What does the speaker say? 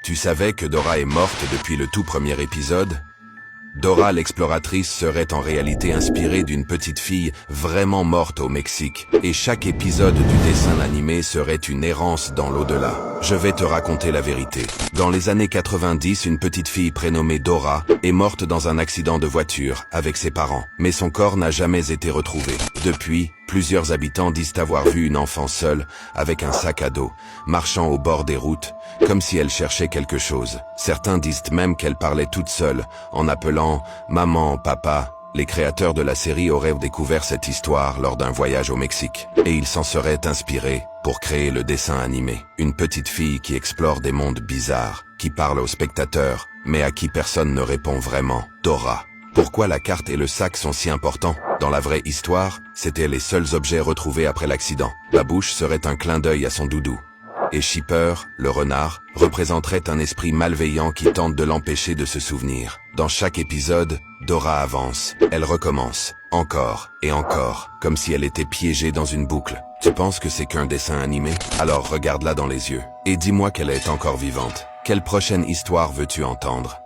Tu savais que Dora est morte depuis le tout premier épisode? Dora l'exploratrice serait en réalité inspirée d'une petite fille vraiment morte au Mexique, et chaque épisode du dessin animé serait une errance dans l'au-delà. Je vais te raconter la vérité. Dans les années 90, une petite fille prénommée Dora est morte dans un accident de voiture avec ses parents, mais son corps n'a jamais été retrouvé. Depuis, plusieurs habitants disent avoir vu une enfant seule, avec un sac à dos, marchant au bord des routes, comme si elle cherchait quelque chose. Certains disent même qu'elle parlait toute seule, en appelant « maman, papa ». Les créateurs de la série auraient découvert cette histoire lors d'un voyage au Mexique, et ils s'en seraient inspirés pour créer le dessin animé. Une petite fille qui explore des mondes bizarres, qui parle aux spectateurs, mais à qui personne ne répond vraiment. Dora. Pourquoi la carte et le sac sont si importants? Dans la vraie histoire, c'étaient les seuls objets retrouvés après l'accident. La bouche serait un clin d'œil à son doudou. Et Shipper, le renard, représenterait un esprit malveillant qui tente de l'empêcher de se souvenir. Dans chaque épisode, Dora avance. Elle recommence. Encore et encore, comme si elle était piégée dans une boucle. Tu penses que c'est qu'un dessin animé? Alors regarde-la dans les yeux. Et dis-moi qu'elle est encore vivante. Quelle prochaine histoire veux-tu entendre?